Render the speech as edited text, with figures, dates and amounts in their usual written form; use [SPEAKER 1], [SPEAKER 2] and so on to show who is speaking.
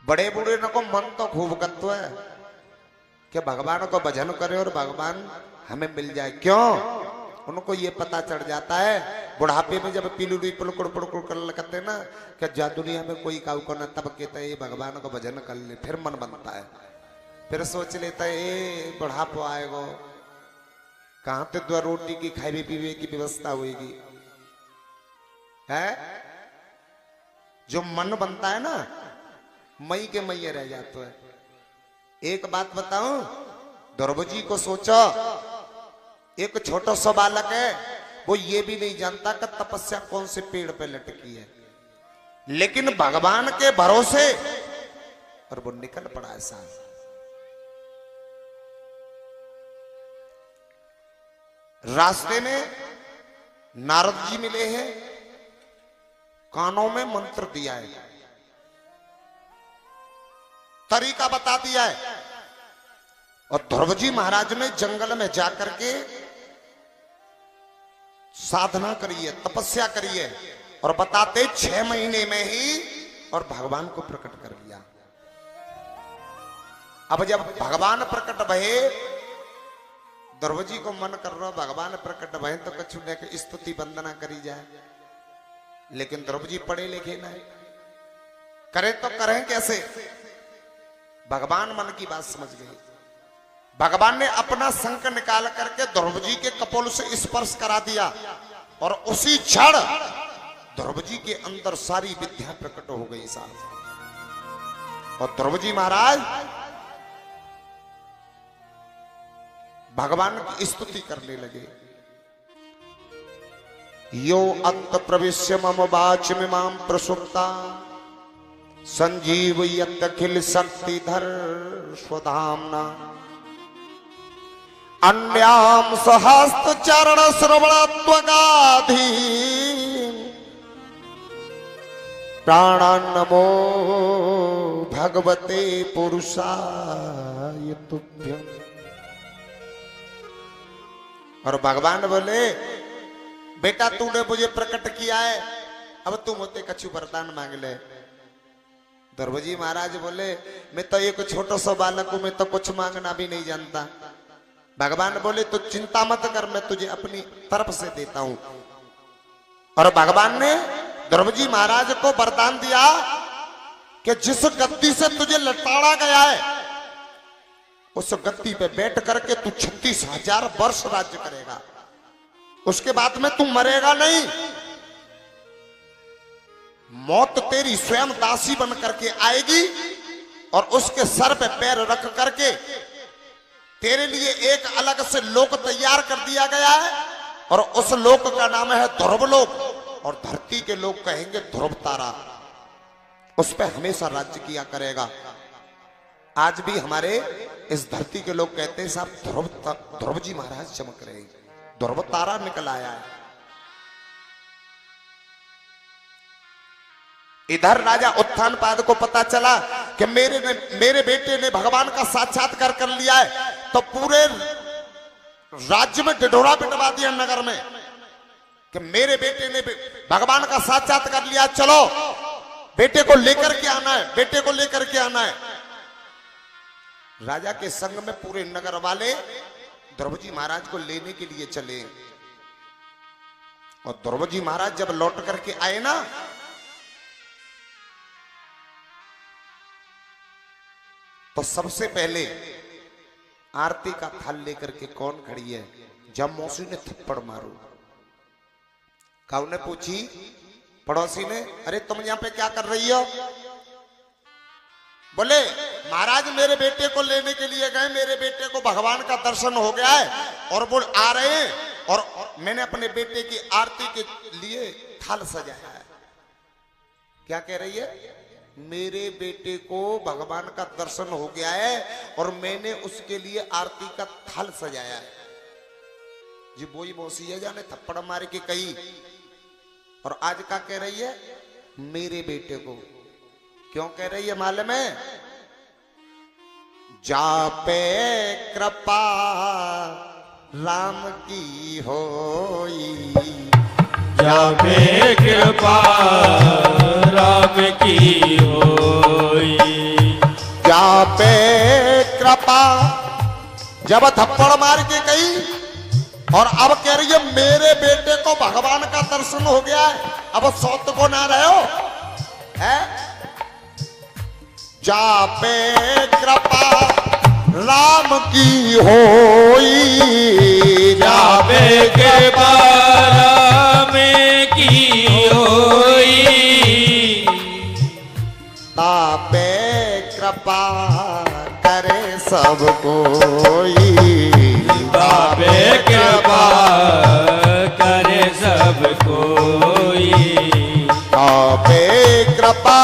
[SPEAKER 1] बड़े बूढ़े न को मन तो खूब करते है कि भगवान को भजन करे और भगवान हमें मिल जाए। क्यों? उनको ये पता चढ़ जाता है बुढ़ापे में जब पीलू पुलकुड़ पुलकुड़ कर लगते ना कि जा दुनिया में कोई काऊ को न, तब कहता है ये भगवान को भजन कर ले, फिर मन बनता है, फिर सोच लेता है ये बुढ़ापो आएगो कहां तो दो रोटी की खाने पीने की व्यवस्था होगी है। जो मन बनता है ना मई के मई रह जाता है। एक बात बताऊं, ध्रुव जी को सोचो, एक छोटा सा बालक है, वो ये भी नहीं जानता कि तपस्या कौन से पेड़ पे लटकी है, लेकिन भगवान के भरोसे और वो निकल पड़ा है साहब। रास्ते में नारद जी मिले हैं, कानों में मंत्र दिया है, तरीका बता दिया है, और ध्रुव जी महाराज ने जंगल में जाकर के साधना करी है, तपस्या करी है, और बताते 6 महीने में ही और भगवान को प्रकट कर लिया। अब जब भगवान प्रकट भये, ध्रुव जी को मन कर रहा भगवान प्रकट भये तो कछु लेके स्तुति वंदना करी जाए, लेकिन ध्रुव जी पढ़े लिखे नहीं, करे तो करें कैसे। भगवान मन की बात समझ गए। भगवान ने अपना शंख निकाल करके ध्रुव जी के कपोल से स्पर्श करा दिया, और उसी क्षण ध्रुव जी के अंदर सारी विद्या प्रकट हो गई साहब। और ध्रुव जी महाराज भगवान की स्तुति करने लगे। यो अंत प्रविश्य मम वाचमिमां प्रसुप्ता संजीवयत्यखिल शक्तिधर स्वधाम्ना अन्याम सहस्त्र चरण श्रवणत्वगाधि प्राणान्नमो भगवते पुरुषाय तुभ्यम्। और भगवान बोले बेटा तूने मुझे प्रकट किया है, अब तू मुझसे कछु वरदान मांग ले। ध्रुव जी महाराज बोले मैं तो एक छोटा सा बालक हूं, मैं तो कुछ मांगना भी नहीं जानता। भगवान बोले तो चिंता मत कर, मैं तुझे अपनी तरफ से देता हूं। और भगवान ने ध्रुव जी महाराज को वरदान दिया कि जिस गद्दी से तुझे लताड़ा गया है उस गद्दी पे बैठ करके तू 36,000 वर्ष राज्य करेगा, उसके बाद में तू मरेगा नहीं। मौत तेरी स्वयं दासी बन करके आएगी और उसके सर पे पैर रख करके तेरे लिए एक अलग से लोक तैयार कर दिया गया है, और उस लोक का नाम है ध्रुव लोक, और धरती के लोग कहेंगे ध्रुव तारा, उस पे हमेशा राज्य किया करेगा। आज भी हमारे इस धरती के लोग कहते हैं साहब ध्रुव जी महाराज चमक रहे, ध्रुव तारा निकल आया है। इधर राजा उत्थानपाद को पता चला कि मेरे बेटे ने भगवान का साक्षात्कार कर लिया है, तो पूरे राज्य में ढिढोरा पिटवा दिया नगर में कि मेरे बेटे ने भगवान का साक्षात्कार कर लिया, चलो बेटे को लेकर के आना है, बेटे को लेकर के आना है। राजा के संग में पूरे नगर वाले ध्रुव जी महाराज को लेने के लिए चले, और ध्रुव जी महाराज जब लौट करके आए ना, तो सबसे पहले आरती का थाल लेकर के कौन खड़ी है? जब मौसी ने थप्पड़ मारो, काऊ ने पूछी पड़ोसी ने, अरे तुम यहां पे क्या कर रही हो? बोले महाराज मेरे बेटे को लेने के लिए गए, मेरे बेटे को भगवान का दर्शन हो गया है और वो आ रहे हैं, और मैंने अपने बेटे की आरती के लिए थाल सजाया है। क्या कह रही है? मेरे बेटे को भगवान का दर्शन हो गया है और मैंने उसके लिए आरती का थाल सजाया है। जी बोई मौसी है जाने थप्पड़ मार के कही, और आज क्या कह रही है? मेरे बेटे को। क्यों कह रही है मालूम है? जा पे कृपा राम की होई,
[SPEAKER 2] जा पे कृपा राम की होई,
[SPEAKER 1] पे कृपा, जब थप्पड़ मार के गई और अब कह रही है मेरे बेटे को भगवान का दर्शन हो गया है, अब सौत को ना रहे हो है। जा पे कृपा राम की होई,
[SPEAKER 2] जा पे कृपा राम की होई,
[SPEAKER 1] तापे कृपा करे सब कोई,
[SPEAKER 2] तापे कृपा करे सब कोई,
[SPEAKER 1] तापे कृपा